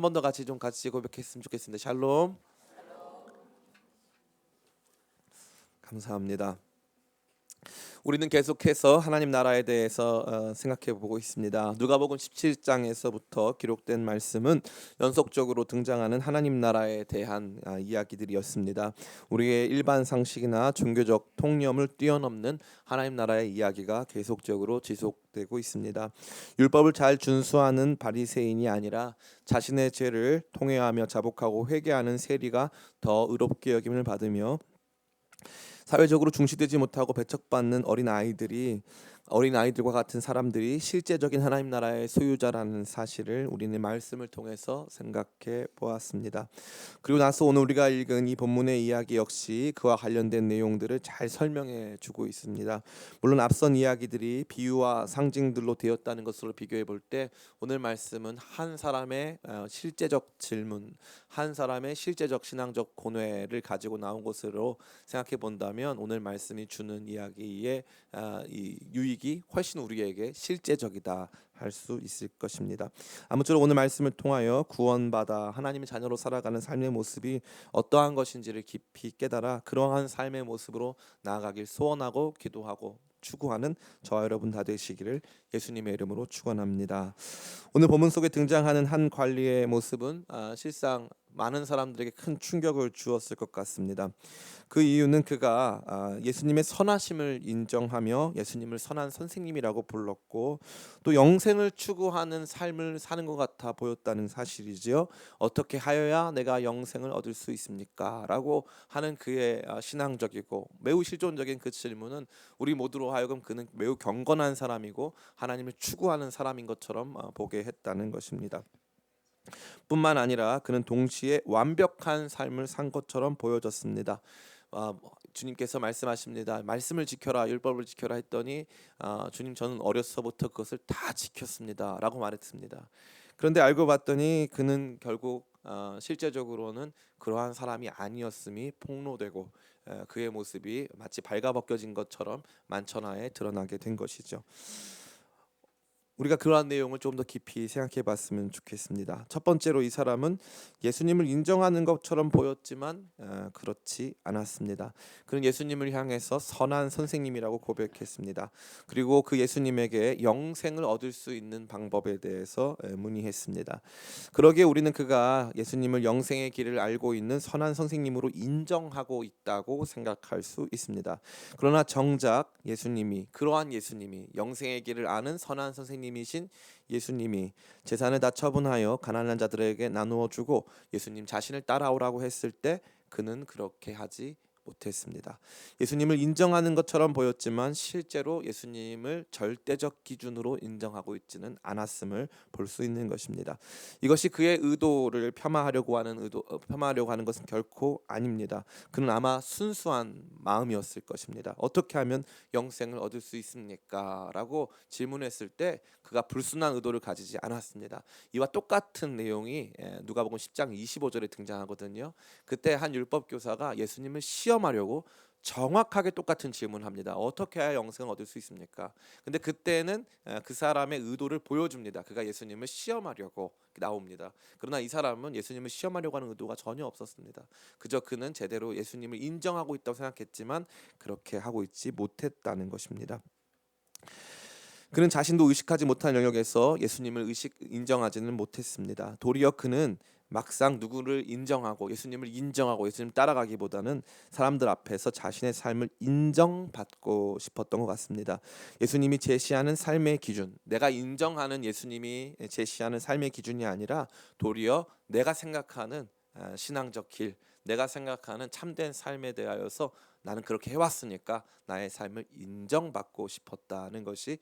한 번 더 같이 고백했으면 좋겠습니다. 샬롬. 감사합니다. 우리는 계속해서 하나님 나라에 대해서 생각해 보고 있습니다. 누가복음 17장에서부터 기록된 말씀은 연속적으로 등장하는 하나님 나라에 대한 이야기들이었습니다. 우리의 일반 상식이나 종교적 통념을 뛰어넘는 하나님 나라의 이야기가 계속적으로 지속되고 있습니다. 율법을 잘 준수하는 바리새인이 아니라 자신의 죄를 통회하며 자복하고 회개하는 세리가 더 의롭게 여김을 받으며 사회적으로 중시되지 못하고 배척받는 어린 아이들과 같은 사람들이 실제적인 하나님 나라의 소유자라는 사실을 우리는 말씀을 통해서 생각해 보았습니다. 그리고 나서 오늘 우리가 읽은 이 본문의 이야기 역시 그와 관련된 내용들을 잘 설명해 주고 있습니다. 물론 앞선 이야기들이 비유와 상징들로 되었다는 것으로 비교해 볼 때 오늘 말씀은 한 사람의 실제적 질문, 한 사람의 실제적 신앙적 고뇌를 가지고 나온 것으로 생각해 본다면 오늘 말씀이 주는 이야기의 이 유익이 훨씬 우리에게 실제적이다 할 수 있을 것입니다. 아무쪼록 오늘 말씀을 통하여 구원받아 하나님의 자녀로 살아가는 삶의 모습이 어떠한 것인지를 깊이 깨달아 그러한 삶의 모습으로 나아가길 소원하고 기도하고 추구하는 저와 여러분 다 되시기를 예수님의 이름으로 축원합니다. 오늘 본문 속에 등장하는 한 관리의 모습은 실상 많은 사람들에게 큰 충격을 주었을 것 같습니다. 그 이유는 그가 예수님의 선하심을 인정하며 예수님을 선한 선생님이라고 불렀고 또 영생을 추구하는 삶을 사는 것 같아 보였다는 사실이지요. 어떻게 하여야 내가 영생을 얻을 수 있습니까? 라고 하는 그의 신앙적이고 매우 실존적인 그 질문은 우리 모두로 하여금 그는 매우 경건한 사람이고 하나님을 추구하는 사람인 것처럼 보게 했다는 것입니다. 뿐만 아니라 그는 동시에 완벽한 삶을 산 것처럼 보여졌습니다. 주님께서 말씀하십니다. 말씀을 지켜라, 율법을 지켜라 했더니 주님 저는 어려서부터 그것을 다 지켰습니다 라고 말했습니다. 그런데 알고 봤더니 그는 결국 실제적으로는 그러한 사람이 아니었음이 폭로되고 그의 모습이 마치 발가벗겨진 것처럼 만천하에 드러나게 된 것이죠. 우리가 그러한 내용을 좀 더 깊이 생각해 봤으면 좋겠습니다. 첫 번째로 이 사람은 예수님을 인정하는 것처럼 보였지만 그렇지 않았습니다. 그는 예수님을 향해서 선한 선생님이라고 고백했습니다. 그리고 그 예수님에게 영생을 얻을 수 있는 방법에 대해서 문의했습니다. 그러기에 우리는 그가 예수님을 영생의 길을 알고 있는 선한 선생님으로 인정하고 있다고 생각할 수 있습니다. 그러나 정작 그러한 예수님이 영생의 길을 아는 선한 선생님이신 예수님이 재산을 다 처분하여 가난한 자들에게 나누어 주고 예수님 자신을 따라오라고 했을 때 그는 그렇게 하지 못했습니다. 예수님을 인정하는 것처럼 보였지만 실제로 예수님을 절대적 기준으로 인정하고 있지는 않았음을 볼 수 있는 것입니다. 이것이 그의 의도를 폄하하려고 하는 것은 결코 아닙니다. 그는 아마 순수한 마음이었을 것입니다. 어떻게 하면 영생을 얻을 수 있습니까? 라고 질문했을 때 그가 불순한 의도를 가지지 않았습니다. 이와 똑같은 내용이 누가복음 10장 25절에 등장하거든요. 그때 한 율법 교사가 예수님을 시험하려고 정확하게 똑같은 질문을 합니다. 어떻게 해야 영생을 얻을 수 있습니까? 근데 그때는 그 사람의 의도를 보여줍니다. 그가 예수님을 시험하려고 나옵니다. 그러나 이 사람은 예수님을 시험하려고 하는 의도가 전혀 없었습니다. 그저 그는 제대로 예수님을 인정하고 있다고 생각했지만 그렇게 하고 있지 못했다는 것입니다. 그는 자신도 의식하지 못한 영역에서 예수님을 인정하지는 못했습니다. 도리어 그는 막상 누구를 인정하고 예수님을 인정하고 예수님 따라가기보다는 사람들 앞에서 자신의 삶을 인정받고 싶었던 것 같습니다. 예수님이 제시하는 삶의 기준, 내가 인정하는 예수님이 제시하는 삶의 기준이 아니라 도리어 내가 생각하는 신앙적 길, 내가 생각하는 참된 삶에 대하여서 나는 그렇게 해왔으니까 나의 삶을 인정받고 싶었다는 것이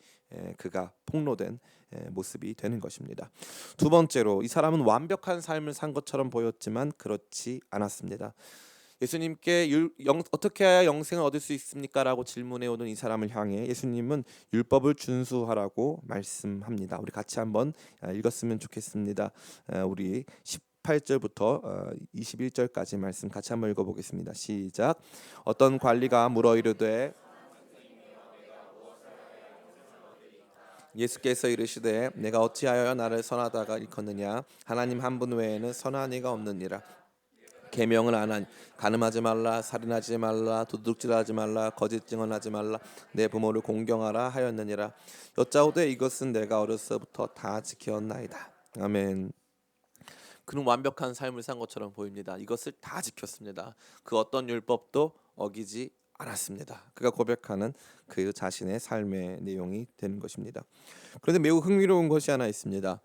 그가 폭로된 모습이 되는 것입니다. 두 번째로 이 사람은 완벽한 삶을 산 것처럼 보였지만 그렇지 않았습니다. 예수님께 어떻게 해야 영생을 얻을 수 있습니까? 라고 질문해 오는 이 사람을 향해 예수님은 율법을 준수하라고 말씀합니다. 우리 같이 한번 읽었으면 좋겠습니다. 우리 18절부터 21절까지 말씀 같이 한번 읽어보겠습니다. 시작. 어떤 관리가 물어 이르되 예수께서 이르시되 내가 어찌하여 나를 선하다가 일컫느냐 하나님 한 분 외에는 선한 이가 없느니라. 계명을 안 하니 간음하지 말라, 살인하지 말라, 도둑질하지 말라, 거짓 증언하지 말라, 내 부모를 공경하라 하였느니라. 여짜오되 이것은 내가 어려서부터 다 지켰나이다. 아멘. 그는 완벽한 삶을 산 것처럼 보입니다. 이것을 다 지켰습니다. 그 어떤 율법도 어기지 않았습니다. 그가 고백하는 그 자신의 삶의 내용이 되는 것입니다. 그런데 매우 흥미로운 것이 하나 있습니다.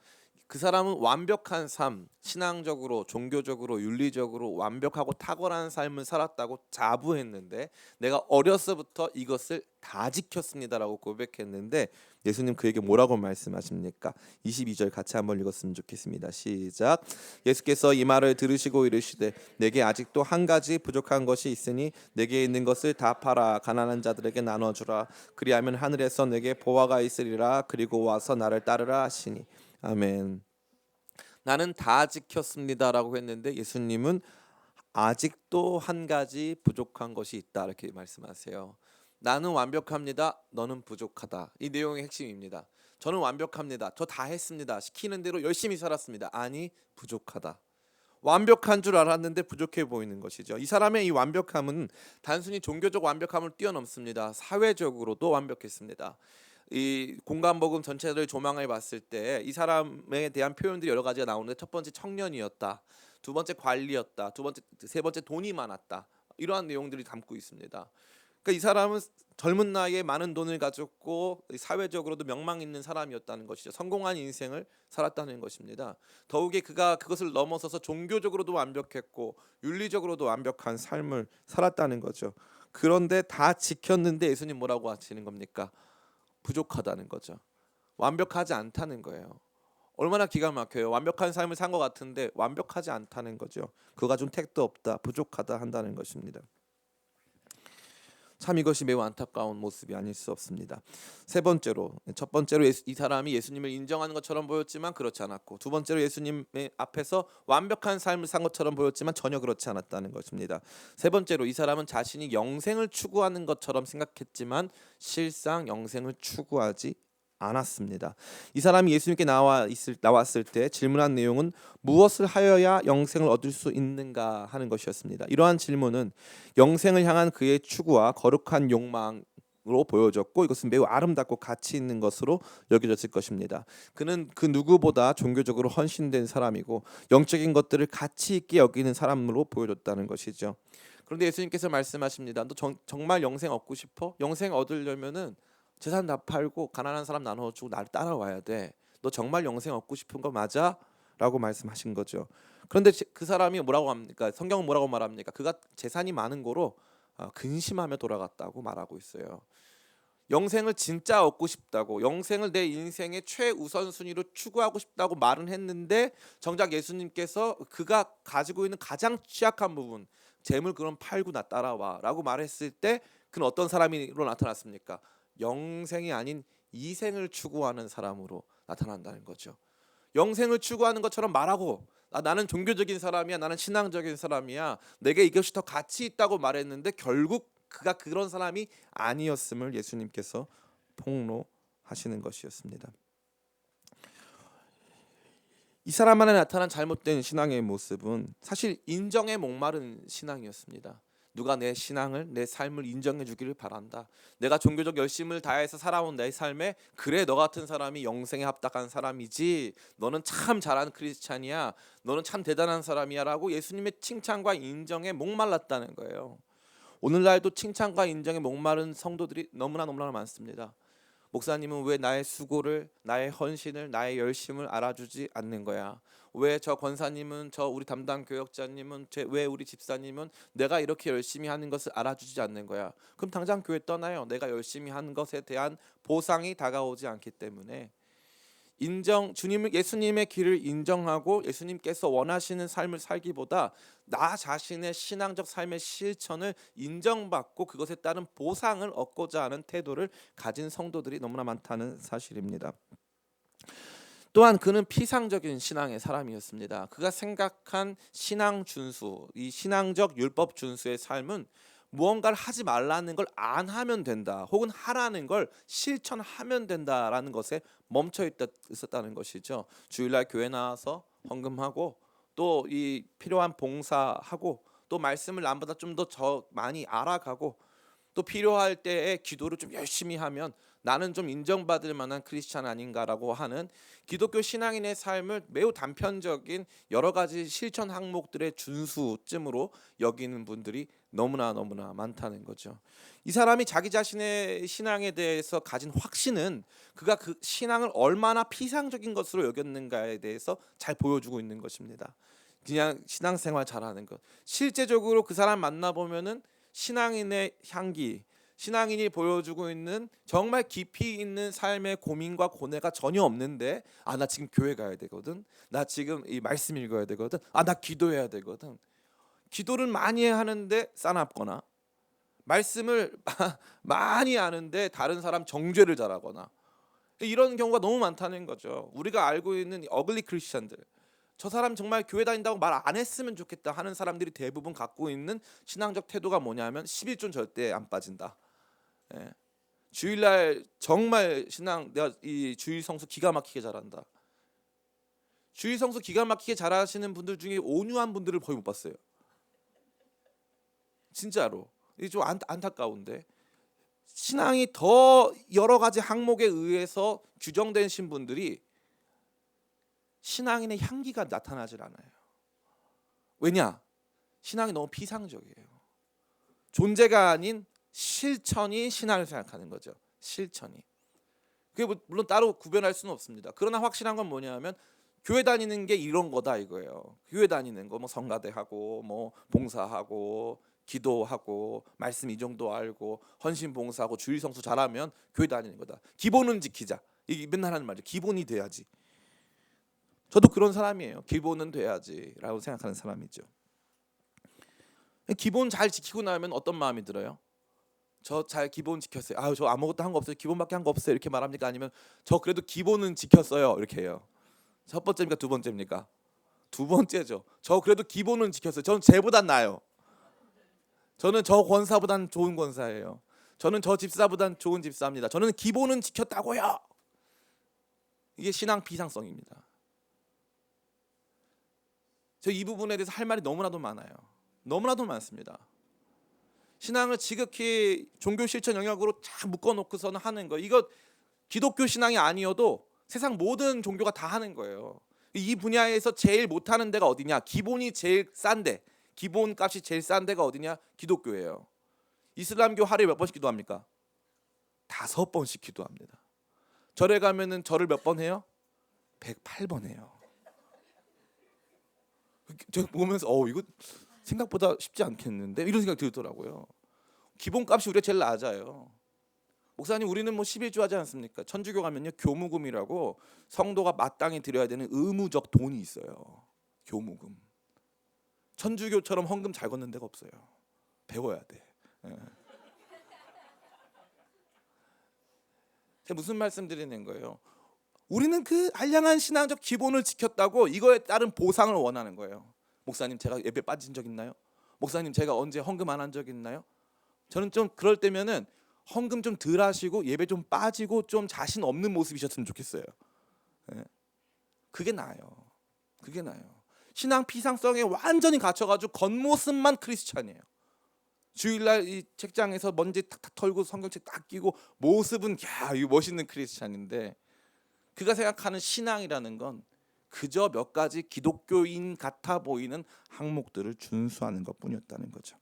그 사람은 완벽한 삶, 신앙적으로, 종교적으로, 윤리적으로 완벽하고 탁월한 삶을 살았다고 자부했는데 내가 어려서부터 이것을 다 지켰습니다라고 고백했는데 예수님 그에게 뭐라고 말씀하십니까? 22절 같이 한번 읽었으면 좋겠습니다. 시작. 예수께서 이 말을 들으시고 이르시되 내게 아직도 한 가지 부족한 것이 있으니 내게 있는 것을 다 팔아 가난한 자들에게 나눠주라. 그리하면 하늘에서 내게 보화가 있으리라. 그리고 와서 나를 따르라 하시니. 아멘. 나는 다 지켰습니다라고 했는데 예수님은 아직도 한 가지 부족한 것이 있다 이렇게 말씀하세요. 나는 완벽합니다. 너는 부족하다. 이 내용의 핵심입니다. 저는 완벽합니다. 저 다 했습니다. 시키는 대로 열심히 살았습니다. 아니, 부족하다. 완벽한 줄 알았는데 부족해 보이는 것이죠. 이 사람의 이 완벽함은 단순히 종교적 완벽함을 뛰어넘습니다. 사회적으로도 완벽했습니다. 이 공간복음 전체를 조망해 봤을 때 이 사람에 대한 표현들이 여러 가지가 나오는데 첫 번째 청년이었다, 두 번째 관리였다, 세 번째 돈이 많았다, 이러한 내용들이 담고 있습니다. 그러니까 이 사람은 젊은 나이에 많은 돈을 가졌고 사회적으로도 명망 있는 사람이었다는 것이죠. 성공한 인생을 살았다는 것입니다. 더욱이 그가 그것을 넘어서서 종교적으로도 완벽했고 윤리적으로도 완벽한 삶을 살았다는 거죠. 그런데 다 지켰는데 예수님 뭐라고 하시는 겁니까? 부족하다는 거죠. 완벽하지 않다는 거예요. 얼마나 기가 막혀요. 완벽한 삶을 산 것 같은데 완벽하지 않다는 거죠. 그가 좀 택도 없다, 부족하다 한다는 것입니다. 참 이것이 매우 안타까운 모습이 아닐 수 없습니다. 첫 번째로 이 사람이 예수님을 인정하는 것처럼 보였지만 그렇지 않았고, 두 번째로 예수님의 앞에서 완벽한 삶을 산 것처럼 보였지만 전혀 그렇지 않았다는 것입니다. 세 번째로 이 사람은 자신이 영생을 추구하는 것처럼 생각했지만 실상 영생을 추구하지 않았습니다. 이 사람이 예수님께 나왔을 때 질문한 내용은 무엇을 하여야 영생을 얻을 수 있는가 하는 것이었습니다. 이러한 질문은 영생을 향한 그의 추구와 거룩한 욕망으로 보여졌고 이것은 매우 아름답고 가치 있는 것으로 여겨졌을 것입니다. 그는 그 누구보다 종교적으로 헌신된 사람이고 영적인 것들을 가치 있게 여기는 사람으로 보여졌다는 것이죠. 그런데 예수님께서 말씀하십니다. 너 정말 영생 얻고 싶어? 영생 얻으려면은 재산 다 팔고 가난한 사람 나눠주고 나를 따라와야 돼. 너 정말 영생 얻고 싶은 거 맞아? 라고 말씀하신 거죠. 그런데 그 사람이 뭐라고 합니까? 성경은 뭐라고 말합니까? 그가 재산이 많은 거로 근심하며 돌아갔다고 말하고 있어요. 영생을 진짜 얻고 싶다고, 영생을 내 인생의 최우선순위로 추구하고 싶다고 말은 했는데 정작 예수님께서 그가 가지고 있는 가장 취약한 부분, 재물 그럼 팔고 나 따라와 라고 말했을 때 그는 어떤 사람으로 나타났습니까? 영생이 아닌 이생을 추구하는 사람으로 나타난다는 거죠. 영생을 추구하는 것처럼 말하고 나는 종교적인 사람이야, 나는 신앙적인 사람이야, 내게 이것이 더 가치 있다고 말했는데 결국 그가 그런 사람이 아니었음을 예수님께서 폭로하시는 것이었습니다. 이 사람 안에 나타난 잘못된 신앙의 모습은 사실 인정에 목마른 신앙이었습니다. 누가 내 신앙을, 내 삶을 인정해 주기를 바란다. 내가 종교적 열심을 다해서 살아온 내 삶에 그래 너 같은 사람이 영생에 합당한 사람이지, 너는 참 잘한 크리스찬이야, 너는 참 대단한 사람이야 라고 예수님의 칭찬과 인정에 목말랐다는 거예요. 오늘날도 칭찬과 인정에 목마른 성도들이 너무나 많습니다. 목사님은 왜 나의 수고를, 나의 헌신을, 나의 열심을 알아주지 않는 거야? 왜 저 권사님은, 저 우리 담당 교역자님은, 왜 우리 집사님은 내가 이렇게 열심히 하는 것을 알아주지 않는 거야? 그럼 당장 교회 떠나요. 내가 열심히 하는 것에 대한 보상이 다가오지 않기 때문에 예수님의 길을 인정하고 예수님께서 원하시는 삶을 살기보다 나 자신의 신앙적 삶의 실천을 인정받고 그것에 따른 보상을 얻고자 하는 태도를 가진 성도들이 너무나 많다는 사실입니다. 또한 그는 피상적인 신앙의 사람이었습니다. 그가 생각한 신앙 준수, 이 신앙적 율법 준수의 삶은 무언가를 하지 말라는 걸 안 하면 된다, 혹은 하라는 걸 실천하면 된다라는 것에 멈춰 있었다는 것이죠. 주일날 교회 나와서 헌금하고 또 이 필요한 봉사하고 또 말씀을 남보다 좀 더 많이 알아가고 또 필요할 때에 기도를 좀 열심히 하면 나는 좀 인정받을 만한 크리스찬 아닌가라고 하는 기독교 신앙인의 삶을 매우 단편적인 여러 가지 실천 항목들의 준수쯤으로 여기는 분들이 너무나 많다는 거죠. 이 사람이 자기 자신의 신앙에 대해서 가진 확신은 그가 그 신앙을 얼마나 피상적인 것으로 여겼는가에 대해서 잘 보여주고 있는 것입니다. 그냥 신앙생활 잘하는 것. 실제적으로 그 사람 만나보면은 신앙인의 향기, 신앙인이 보여주고 있는 정말 깊이 있는 삶의 고민과 고뇌가 전혀 없는데, 아 나 지금 교회 가야 되거든, 나 지금 이 말씀 읽어야 되거든, 아 나 기도해야 되거든. 기도를 많이 하는데 싸납거나, 말씀을 많이 아는데 다른 사람 정죄를 잘하거나, 이런 경우가 너무 많다는 거죠. 우리가 알고 있는 어글리 크리스천들, 저 사람 정말 교회 다닌다고 말 안 했으면 좋겠다 하는 사람들이 대부분 갖고 있는 신앙적 태도가 뭐냐면 11조 절대 안 빠진다. 예. 주일날 정말 내가 이 주일 성수 기가 막히게 잘한다. 주일 성수 기가 막히게 잘하시는 분들 중에 온유한 분들을 거의 못 봤어요. 진짜로. 이게 좀 안타까운데, 신앙이 더 여러 가지 항목에 의해서 규정된 신분들이 신앙인의 향기가 나타나질 않아요. 왜냐? 신앙이 너무 피상적이에요. 존재가 아닌 실천이 신앙을 생각하는 거죠. 실천이. 그게 물론 따로 구별할 수는 없습니다. 그러나 확실한 건 뭐냐면 교회 다니는 게 이런 거다 이거예요. 교회 다니는 거 뭐 성가대하고 뭐 봉사하고 기도하고 말씀 이 정도 알고 헌신 봉사하고 주일 성수 잘하면 교회 다니는 거다. 기본은 지키자. 이게 맨날 하는 말이죠. 기본이 돼야지. 저도 그런 사람이에요. 기본은 돼야지라고 생각하는 사람이죠. 기본 잘 지키고 나면 어떤 마음이 들어요? 저 잘 기본 지켰어요. 아유 저 아무것도 한 거 없어요. 기본밖에 한 거 없어요. 이렇게 말합니까? 아니면 저 그래도 기본은 지켰어요. 이렇게 해요. 첫 번째입니까? 두 번째입니까? 두 번째죠. 저 그래도 기본은 지켰어요. 저는 쟤보단 나아요. 저는 저 권사보단 좋은 권사예요. 저는 저 집사보단 좋은 집사입니다. 저는 기본은 지켰다고요. 이게 신앙 비상성입니다. 저 이 부분에 대해서 할 말이 너무나도 많아요. 너무나도 많습니다. 신앙을 지극히 종교 실천 영역으로 쫙 묶어놓고서는 하는 거, 이거 기독교 신앙이 아니어도 세상 모든 종교가 다 하는 거예요. 이 분야에서 제일 못하는 데가 어디냐? 기본이 제일 싼데, 기본값이 제일 싼 데가 어디냐? 기독교예요. 이슬람교 하루에 몇 번씩 기도합니까? 5번씩 기도합니다. 절에 가면은 절을 몇 번 해요? 108번 해요. 제가 보면서 이거 생각보다 쉽지 않겠는데 이런 생각이 들더라고요. 기본값이 우리가 제일 낮아요. 목사님 우리는 뭐 11조 하지 않습니까? 천주교 가면요 교무금이라고 성도가 마땅히 드려야 되는 의무적 돈이 있어요. 교무금. 천주교처럼 헌금 잘 걷는 데가 없어요. 배워야 돼. 예. 제가 무슨 말씀 드리는 거예요? 우리는 그 알량한 신앙적 기본을 지켰다고 이거에 따른 보상을 원하는 거예요. 목사님 제가 예배 빠진 적 있나요? 목사님 제가 언제 헌금 안 한 적 있나요? 저는 좀 그럴 때면은 헌금 좀 덜 하시고 예배 좀 빠지고 좀 자신 없는 모습이셨으면 좋겠어요. 예. 그게 나아요. 그게 나아요. 신앙 피상성에 완전히 갇혀가지고 겉모습만 크리스찬이에요. 주일날 이 책장에서 먼지 탁탁 털고 성경책 딱 끼고 모습은 이거 멋있는 크리스찬인데, 그가 생각하는 신앙이라는 건 그저 몇 가지 기독교인 같아 보이는 항목들을 준수하는 것뿐이었다는 거죠.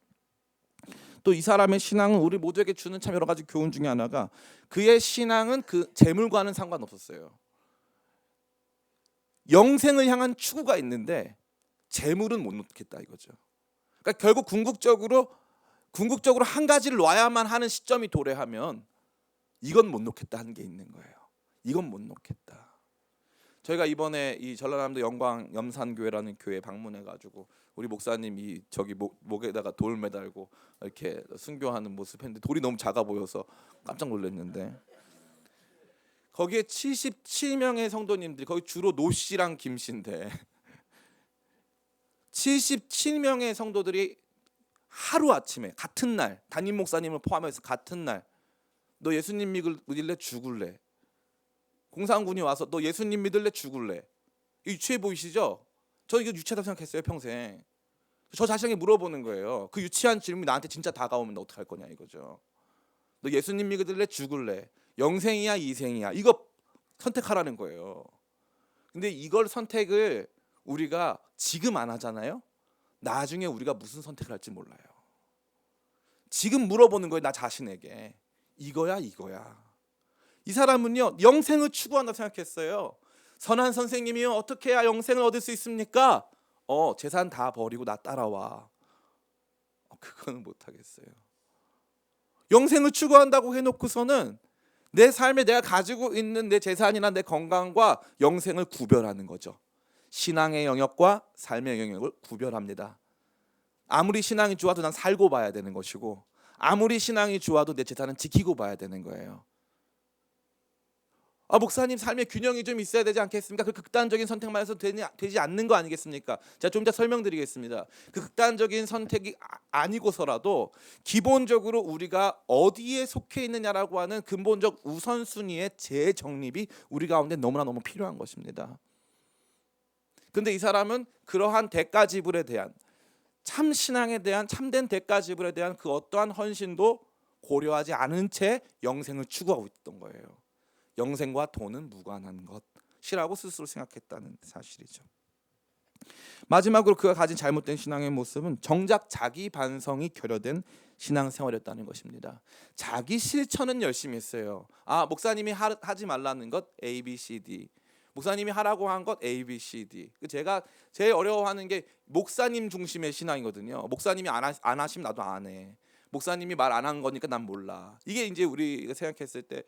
또 이 사람의 신앙은 우리 모두에게 주는 참 여러 가지 교훈 중에 하나가, 그의 신앙은 그 재물과는 상관없었어요. 영생을 향한 추구가 있는데 재물은 못 놓겠다 이거죠. 그러니까 결국 궁극적으로 한 가지를 놔야만 하는 시점이 도래하면 이건 못 놓겠다 하는 게 있는 거예요. 이건 못 놓겠다. 저희가 이번에 이 전라남도 영광 염산교회라는 교회 방문해가지고 우리 목사님이 저기 목에다가 돌 매달고 이렇게 순교하는 모습 했는데 돌이 너무 작아 보여서 깜짝 놀랐는데, 거기에 77명의 성도님들이, 거기 주로 노 씨랑 김 씨인데 77명의 성도들이 하루아침에 같은 날 담임 목사님을 포함해서 같은 날 너 예수님 믿을래 죽을래? 공산군이 와서 너 예수님 믿을래 죽을래? 이거 유치해 보이시죠? 저 이거 유치하다고 생각했어요 평생. 저 자신에게 물어보는 거예요. 그 유치한 질문이 나한테 진짜 다가오면 너 어떡할 거냐 이거죠. 너 예수님 믿을래 죽을래? 영생이야 이생이야? 이거 선택하라는 거예요. 근데 이걸 선택을 우리가 지금 안 하잖아요. 나중에 우리가 무슨 선택을 할지 몰라요. 지금 물어보는 거예요. 나 자신에게. 이거야 이거야. 이 사람은요 영생을 추구한다 생각했어요. 선한 선생님이요 어떻게 해야 영생을 얻을 수 있습니까? 재산 다 버리고 나 따라와. 그거는 못하겠어요. 영생을 추구한다고 해놓고서는 내 삶에 내가 가지고 있는 내 재산이나 내 건강과 영생을 구별하는 거죠. 신앙의 영역과 삶의 영역을 구별합니다. 아무리 신앙이 좋아도 난 살고 봐야 되는 것이고 아무리 신앙이 좋아도 내 재산은 지키고 봐야 되는 거예요. 목사님 삶의 균형이 좀 있어야 되지 않겠습니까? 그 극단적인 선택만 해서 되지 않는 거 아니겠습니까? 제가 좀 이따 설명드리겠습니다. 그 극단적인 선택이 아니고서라도 기본적으로 우리가 어디에 속해 있느냐라고 하는 근본적 우선순위의 재정립이 우리 가운데 너무 필요한 것입니다. 근데 이 사람은 그러한 대가 지불에 대한 참 신앙에 대한 참된 대가 지불에 대한 그 어떠한 헌신도 고려하지 않은 채 영생을 추구하고 있던 거예요. 영생과 돈은 무관한 것이라고 스스로 생각했다는 사실이죠. 마지막으로 그가 가진 잘못된 신앙의 모습은 정작 자기 반성이 결여된 신앙생활이었다는 것입니다. 자기 실천은 열심히 했어요. 목사님이 하지 말라는 것 A, B, C, D. 목사님이 하라고 한 것 A, B, C, D. 제가 제일 어려워하는 게 목사님 중심의 신앙이거든요. 목사님이 안 하시면 나도 안 해. 목사님이 말 안 한 거니까 난 몰라. 이게 이제 우리가 생각했을 때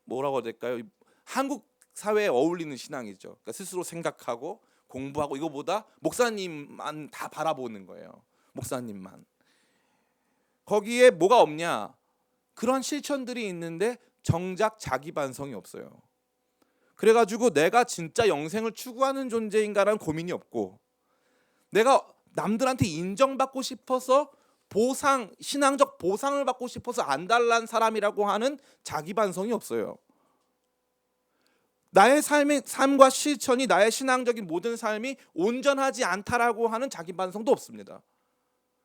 뭐라고 해야 될까요? 한국 사회에 어울리는 신앙이죠. 그러니까 스스로 생각하고 공부하고 이거보다 목사님만 다 바라보는 거예요. 목사님만. 거기에 뭐가 없냐? 그런 실천들이 있는데 정작 자기 반성이 없어요. 그래가지고 내가 진짜 영생을 추구하는 존재인가라는 고민이 없고 내가 남들한테 인정받고 싶어서 신앙적 보상을 받고 싶어서 안달난 사람이라고 하는 자기 반성이 없어요. 나의 삶과 실천이 나의 신앙적인 모든 삶이 온전하지 않다라고 하는 자기 반성도 없습니다.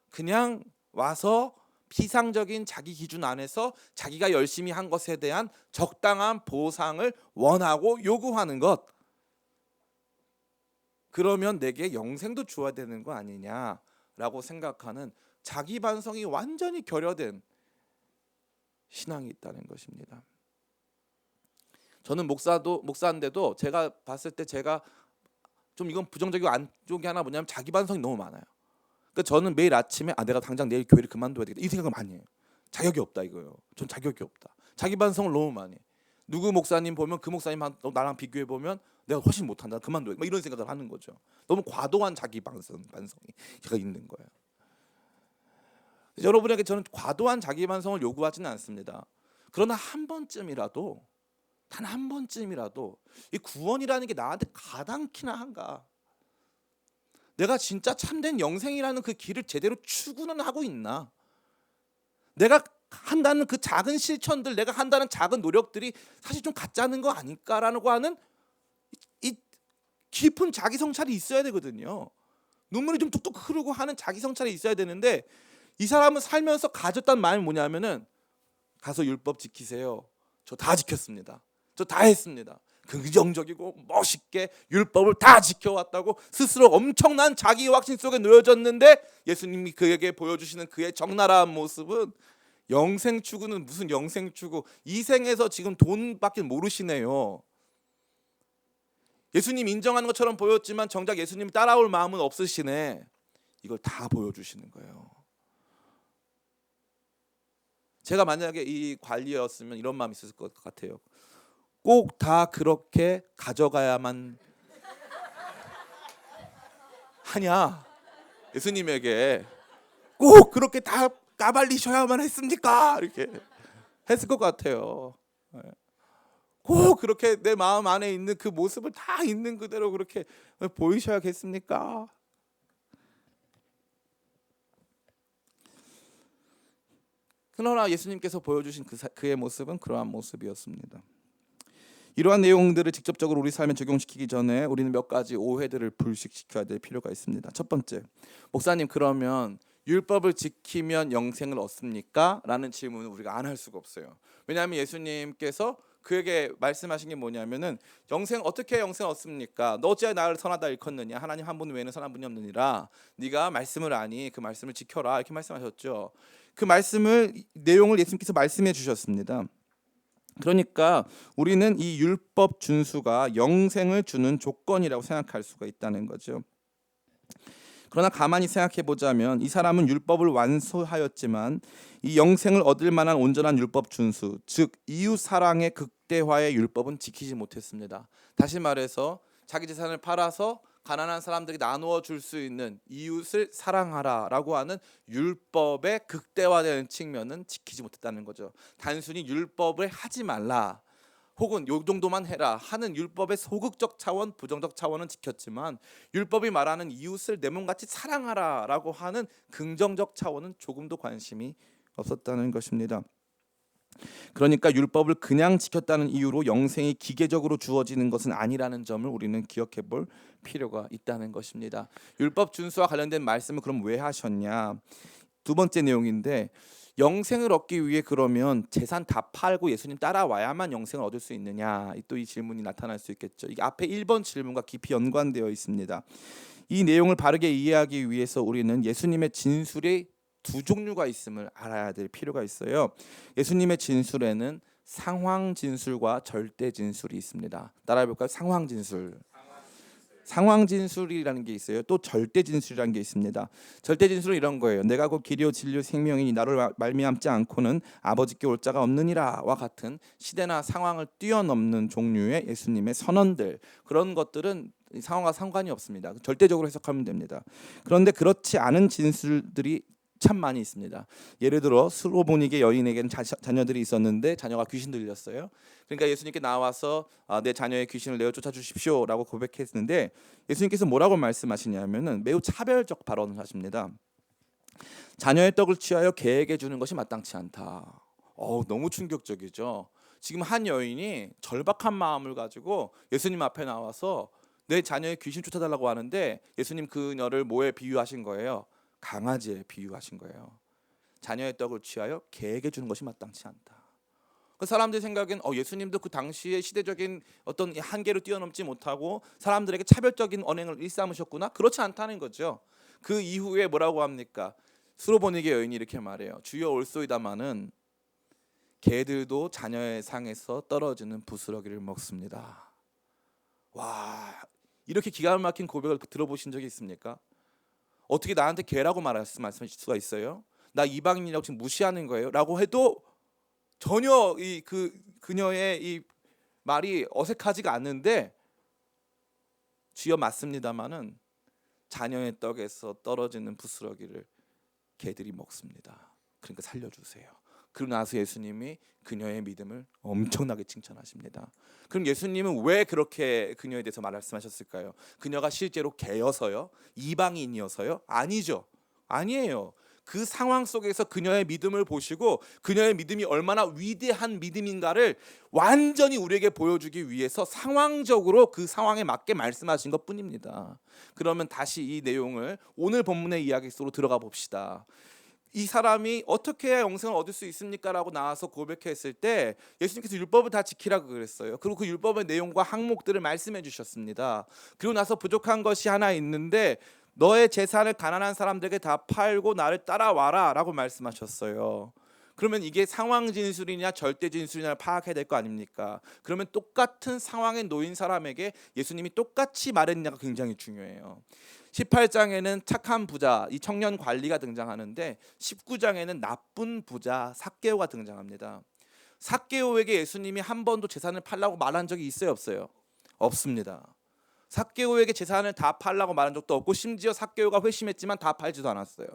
그냥 와서 피상적인 자기 기준 안에서 자기가 열심히 한 것에 대한 적당한 보상을 원하고 요구하는 것. 그러면 내게 영생도 줘야 되는 거 아니냐라고 생각하는 자기 반성이 완전히 결여된 신앙이 있다는 것입니다. 저는 목사인데도 제가 봤을 때 제가 좀 이건 부정적이고 안쪽이 하나 뭐냐면 자기 반성이 너무 많아요. 그러니까 저는 매일 아침에 내가 당장 내일 교회를 그만둬야 되겠다 이 생각을 많이 해요. 자격이 없다 이거예요. 전 자격이 없다. 자기 반성을 너무 많이 해. 누구 목사님 보면 그 목사님 나랑 비교해 보면 내가 훨씬 못한다 그만둬야 돼. 이런 생각을 하는 거죠. 너무 과도한 자기 반성이 제가 있는 거예요. 여러분에게 저는 과도한 자기 반성을 요구하지는 않습니다. 그러나 단 한 번쯤이라도 이 구원이라는 게 나한테 가당키나 한가? 내가 진짜 참된 영생이라는 그 길을 제대로 추구는 하고 있나? 내가 한다는 그 작은 실천들, 내가 한다는 작은 노력들이 사실 좀 가짜는 거 아닐까라고 하는 이 깊은 자기 성찰이 있어야 되거든요. 눈물이 좀 뚝뚝 흐르고 하는 자기 성찰이 있어야 되는데 이 사람은 살면서 가졌던 마음이 뭐냐면은 가서 율법 지키세요. 저 다 지켰습니다. 저 다 했습니다. 긍정적이고 멋있게 율법을 다 지켜왔다고 스스로 엄청난 자기 확신 속에 놓여졌는데 예수님이 그에게 보여주시는 그의 적나라한 모습은 영생 추구는 무슨 영생 추구, 이 생에서 지금 돈밖에 모르시네요. 예수님 인정하는 것처럼 보였지만 정작 예수님 따라올 마음은 없으시네. 이걸 다 보여주시는 거예요. 제가 만약에 이 관리였으면 이런 마음이 있었을 것 같아요. 꼭 다 그렇게 가져가야만 하냐? 예수님에게 꼭 그렇게 다 까발리셔야만 했습니까? 이렇게 했을 것 같아요. 꼭 그렇게 내 마음 안에 있는 그 모습을 다 있는 그대로 그렇게 보이셔야겠습니까? 그러나 예수님께서 보여주신 그의 모습은 그러한 모습이었습니다. 이러한 내용들을 직접적으로 우리 삶에 적용시키기 전에 우리는 몇 가지 오해들을 불식시켜야 될 필요가 있습니다. 첫 번째, 목사님 그러면 율법을 지키면 영생을 얻습니까? 라는 질문을 우리가 안 할 수가 없어요. 왜냐하면 예수님께서 그에게 말씀하신 게 뭐냐면은 어떻게 영생 얻습니까? 너 어찌하여 나를 선하다 일컫느냐? 하나님 한 분 외에는 선한 분이 없느니라. 네가 말씀을 아니 그 말씀을 지켜라 이렇게 말씀하셨죠. 그 내용을 예수님께서 말씀해 주셨습니다. 그러니까 우리는 이 율법 준수가 영생을 주는 조건이라고 생각할 수가 있다는 거죠. 그러나 가만히 생각해 보자면 이 사람은 율법을 완수하였지만 이 영생을 얻을 만한 온전한 율법 준수, 즉 이웃 사랑의 극대화의 율법은 지키지 못했습니다. 다시 말해서 자기 재산을 팔아서 가난한 사람들에게 나누어 줄 수 있는 이웃을 사랑하라라고 하는 율법의 극대화되는 측면은 지키지 못했다는 거죠. 단순히 율법을 하지 말라 혹은 요 정도만 해라 하는 율법의 소극적 차원, 부정적 차원은 지켰지만 율법이 말하는 이웃을 내 몸같이 사랑하라라고 하는 긍정적 차원은 조금도 관심이 없었다는 것입니다. 그러니까 율법을 그냥 지켰다는 이유로 영생이 기계적으로 주어지는 것은 아니라는 점을 우리는 기억해 볼 필요가 있다는 것입니다. 율법 준수와 관련된 말씀을 그럼 왜 하셨냐? 두 번째 내용인데 영생을 얻기 위해 그러면 재산 다 팔고 예수님 따라와야만 영생을 얻을 수 있느냐? 또 이 질문이 나타날 수 있겠죠. 이게 앞에 1번 질문과 깊이 연관되어 있습니다. 이 내용을 바르게 이해하기 위해서 우리는 예수님의 진술이 두 종류가 있음을 알아야 될 필요가 있어요. 예수님의 진술에는 상황 진술과 절대 진술이 있습니다. 따라해 볼까요? 상황 진술. 상황 진술이라는 게 있어요. 또 절대 진술이라는 게 있습니다. 절대 진술은 이런 거예요. 내가 곧 길이요 진리요 생명이니 나를 말미암지 않고는 아버지께 올 자가 없느니라와 같은 시대나 상황을 뛰어넘는 종류의 예수님의 선언들, 그런 것들은 상황과 상관이 없습니다. 절대적으로 해석하면 됩니다. 그런데 그렇지 않은 진술들이 참 많이 있습니다. 예를 들어 수로보니게 여인에게는 자녀들이 있었는데 자녀가 귀신 들렸어요. 그러니까 예수님께 나와서 내 자녀의 귀신을 내어 쫓아 주십시오라고 고백했는데 예수님께서 뭐라고 말씀하시냐면은 매우 차별적 발언을 하십니다. 자녀의 떡을 취하여 개에게 주는 것이 마땅치 않다. 너무 충격적이죠. 지금 한 여인이 절박한 마음을 가지고 예수님 앞에 나와서 내 자녀의 귀신 쫓아달라고 하는데 예수님 그녀를 뭐에 비유하신 거예요? 강아지에 비유하신 거예요. 자녀의 떡을 취하여 개에게 주는 것이 마땅치 않다. 그 사람들 생각엔 예수님도 그 당시의 시대적인 어떤 한계를 뛰어넘지 못하고 사람들에게 차별적인 언행을 일삼으셨구나. 그렇지 않다는 거죠. 그 이후에 뭐라고 합니까? 수로보니게 여인이 이렇게 말해요. 주여 올소이다마는 개들도 자녀의 상에서 떨어지는 부스러기를 먹습니다. 와, 이렇게 기가 막힌 고백을 들어보신 적이 있습니까? 어떻게 나한테 개라고 말씀하실 수가 있어요? 나 이방인이라고 지금 무시하는 거예요? 라고 해도 전혀 그녀의 이 말이 어색하지가 않는데 주여 맞습니다마는 자녀의 떡에서 떨어지는 부스러기를 개들이 먹습니다. 그러니까 살려주세요. 그러고 나서 예수님이 그녀의 믿음을 엄청나게 칭찬하십니다. 그럼 예수님은 왜 그렇게 그녀에 대해서 말씀하셨을까요? 그녀가 실제로 개여서요? 이방인이어서요? 아니죠. 아니에요. 그 상황 속에서 그녀의 믿음을 보시고 그녀의 믿음이 얼마나 위대한 믿음인가를 완전히 우리에게 보여주기 위해서 상황적으로 그 상황에 맞게 말씀하신 것뿐입니다. 그러면 다시 이 내용을 오늘 본문의 이야기 속으로 들어가 봅시다. 이 사람이 어떻게 해야 영생을 얻을 수 있습니까? 라고 나와서 고백했을 때 예수님께서 율법을 다 지키라고 그랬어요. 그리고 그 율법의 내용과 항목들을 말씀해 주셨습니다. 그리고 나서 부족한 것이 하나 있는데 너의 재산을 가난한 사람들에게 다 팔고 나를 따라와라 라고 말씀하셨어요. 그러면 이게 상황 진술이냐 절대 진술이냐 파악해야 될 거 아닙니까? 그러면 똑같은 상황에 놓인 사람에게 예수님이 똑같이 말했냐가 굉장히 중요해요. 18장에는 착한 부자, 이 청년 관리가 등장하는데 19장에는 나쁜 부자 삭개오가 등장합니다. 삭개오에게 예수님이 한 번도 재산을 팔라고 말한 적이 있어요, 없어요? 없습니다. 삭개오에게 재산을 다 팔라고 말한 적도 없고 심지어 삭개오가 회심했지만 다 팔지도 않았어요.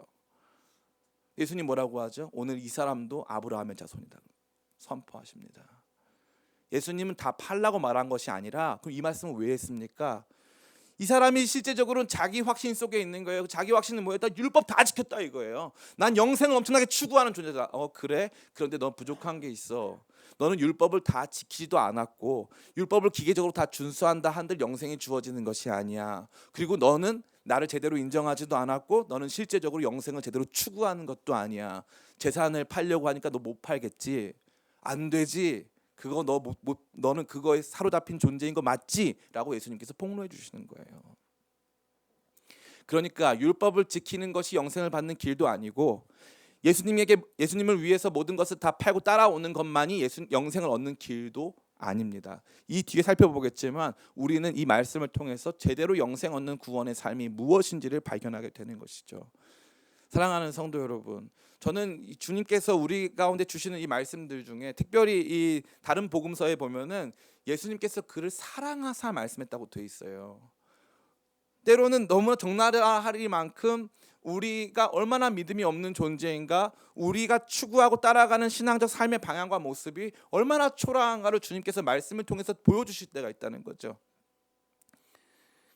예수님 뭐라고 하죠? 오늘 이 사람도 아브라함의 자손이다 선포하십니다. 예수님은 다 팔라고 말한 것이 아니라 그럼 이 말씀을 왜 했습니까? 이 사람이 실제적으로는 자기 확신 속에 있는 거예요. 자기 확신은 뭐예요? 나 율법 다 지켰다 이거예요. 난 영생을 엄청나게 추구하는 존재다. 그래? 그런데 넌 부족한 게 있어. 너는 율법을 다 지키지도 않았고 율법을 기계적으로 다 준수한다 한들 영생이 주어지는 것이 아니야. 그리고 너는 나를 제대로 인정하지도 않았고 너는 실제적으로 영생을 제대로 추구하는 것도 아니야. 재산을 팔려고 하니까 너 못 팔겠지. 안 되지. 그거 너는 그거에 사로잡힌 존재인 거 맞지? 라고 예수님께서 폭로해 주시는 거예요. 그러니까 율법을 지키는 것이 영생을 받는 길도 아니고 예수님을 위해서 모든 것을 다 팔고 따라오는 것만이 영생을 얻는 길도 아닙니다. 이 뒤에 살펴보겠지만 우리는 이 말씀을 통해서 제대로 영생 얻는 구원의 삶이 무엇인지를 발견하게 되는 것이죠. 사랑하는 성도 여러분, 저는 주님께서 우리 가운데 주시는 이 말씀들 중에 특별히 이 다른 복음서에 보면은 예수님께서 그를 사랑하사 말씀했다고 돼 있어요. 때로는 너무나 적나라하리만큼 우리가 얼마나 믿음이 없는 존재인가, 우리가 추구하고 따라가는 신앙적 삶의 방향과 모습이 얼마나 초라한가를 주님께서 말씀을 통해서 보여주실 때가 있다는 거죠.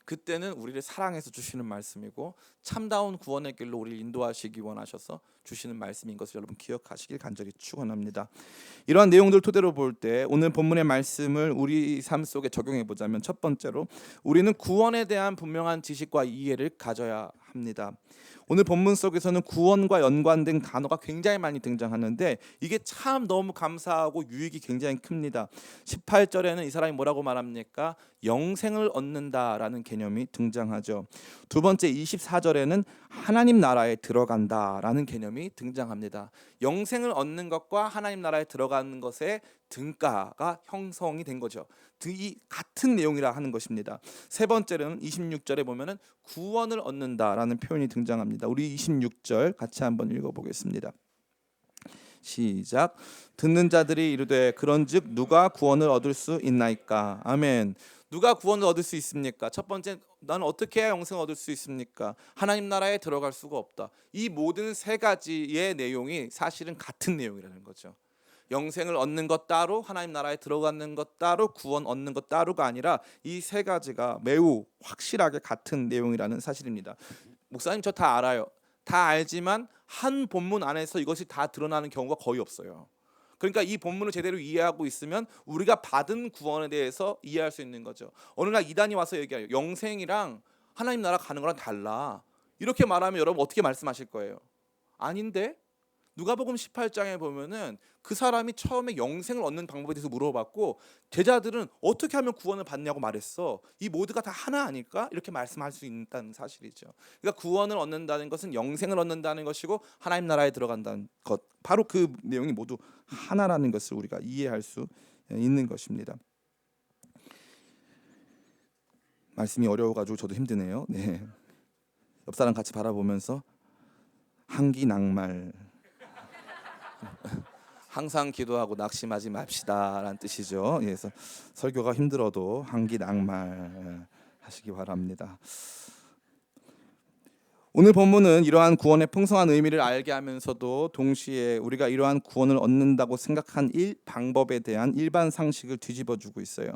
그때는 우리를 사랑해서 주시는 말씀이고 참다운 구원의 길로 우리를 인도하시기 원하셔서 주시는 말씀인 것을 여러분 기억하시길 간절히 축원합니다. 이러한 내용들 토대로 볼 때 오늘 본문의 말씀을 우리 삶 속에 적용해 보자면 첫 번째로 우리는 구원에 대한 분명한 지식과 이해를 가져야 합니다. 오늘 본문 속에서는 구원과 연관된 단어가 굉장히 많이 등장하는데 이게 참 너무 감사하고 유익이 굉장히 큽니다. 18절에는 이 사람이 뭐라고 말합니까? 영생을 얻는다라는 개념이 등장하죠. 두 번째 24절에는 하나님 나라에 들어간다라는 개념이 등장합니다. 영생을 얻는 것과 하나님 나라에 들어가는 것의 등가가 형성이 된 거죠. 이 같은 내용이라 하는 것입니다. 세 번째는 26절에 보면은 구원을 얻는다라는 표현이 등장합니다. 우리 26절 같이 한번 읽어보겠습니다. 시작. 듣는 자들이 이르되 그런즉 누가 구원을 얻을 수 있나이까? 아멘. 누가 구원을 얻을 수 있습니까? 첫 번째, 나는 어떻게 해야 영생을 얻을 수 있습니까? 하나님 나라에 들어갈 수가 없다. 이 모든 세 가지의 내용이 사실은 같은 내용이라는 거죠. 영생을 얻는 것 따로, 하나님 나라에 들어가는 것 따로, 구원 얻는 것 따로가 아니라 이 세 가지가 매우 확실하게 같은 내용이라는 사실입니다. 목사님 저 다 알아요. 다 알지만 한 본문 안에서 이것이 다 드러나는 경우가 거의 없어요. 그러니까 이 본문을 제대로 이해하고 있으면 우리가 받은 구원에 대해서 이해할 수 있는 거죠. 어느 날 이단이 와서 얘기해요. 영생이랑 하나님 나라 가는 거랑 달라. 이렇게 말하면 여러분 어떻게 말씀하실 거예요? 아닌데? 누가복음 18장에 보면은 그 사람이 처음에 영생을 얻는 방법에 대해서 물어봤고 제자들은 어떻게 하면 구원을 받냐고 말했어. 이 모두가 다 하나 아닐까? 이렇게 말씀할 수 있다는 사실이죠. 그러니까 구원을 얻는다는 것은 영생을 얻는다는 것이고 하나님 나라에 들어간다는 것, 바로 그 내용이 모두 하나라는 것을 우리가 이해할 수 있는 것입니다. 말씀이 어려워가지고 저도 힘드네요. 네. 옆 사람 같이 바라보면서 한기낙말 항상 기도하고 낙심하지 맙시다라는 뜻이죠. 그래서 설교가 힘들어도 한기낙말 하시기 바랍니다. 오늘 본문은 이러한 구원의 풍성한 의미를 알게 하면서도 동시에 우리가 이러한 구원을 얻는다고 생각한 방법에 대한 일반 상식을 뒤집어주고 있어요.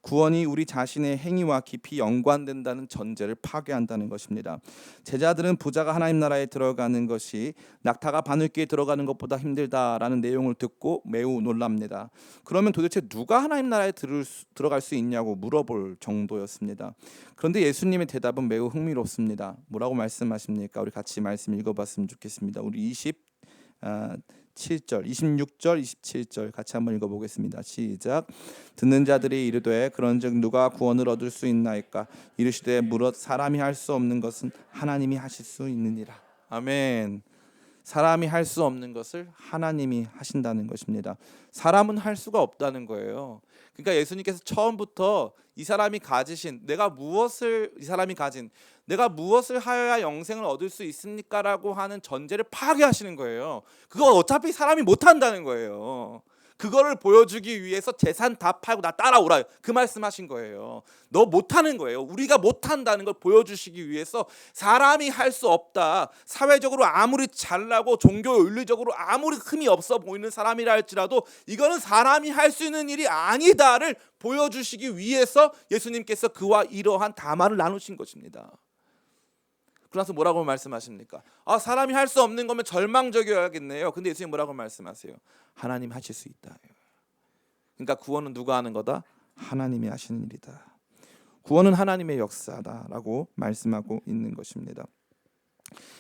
구원이 우리 자신의 행위와 깊이 연관된다는 전제를 파괴한다는 것입니다. 제자들은 부자가 하나님 나라에 들어가는 것이 낙타가 바늘귀에 들어가는 것보다 힘들다라는 내용을 듣고 매우 놀랍니다. 그러면 도대체 누가 하나님 나라에 들어갈 수 있냐고 물어볼 정도였습니다. 그런데 예수님의 대답은 매우 흥미롭습니다. 뭐라고 말씀하십니까? 우리 같이 말씀 읽어봤으면 좋겠습니다. 우리 27절, 26절, 27절 같이 한번 읽어보겠습니다. 시작. 듣는 자들이 이르되 그런즉 누가 구원을 얻을 수 있나이까? 이르시되 무릇 사람이 할 수 없는 것은 하나님이 하실 수 있느니라. 아멘. 사람이 할 수 없는 것을 하나님이 하신다는 것입니다. 사람은 할 수가 없다는 거예요. 그러니까 예수님께서 처음부터 이 사람이 내가 무엇을 하여야 영생을 얻을 수 있습니까라고 하는 전제를 파괴하시는 거예요. 그거 어차피 사람이 못 한다는 거예요. 그거를 보여주기 위해서 재산 다 팔고 나 따라오라 그 말씀하신 거예요. 너 못하는 거예요. 우리가 못한다는 걸 보여주시기 위해서 사람이 할 수 없다. 사회적으로 아무리 잘나고 종교 윤리적으로 아무리 흠이 없어 보이는 사람이라 할지라도 이거는 사람이 할 수 있는 일이 아니다를 보여주시기 위해서 예수님께서 그와 이러한 담화를 나누신 것입니다. 그러나서 뭐라고 말씀하십니까? 아, 사람이 할 수 없는 거면 절망적이어야겠네요. 근데 예수님 뭐라고 말씀하세요? 하나님 하실 수 있다. 그러니까 구원은 누가 하는 거다? 하나님이 하시는 일이다. 구원은 하나님의 역사다라고 말씀하고 있는 것입니다.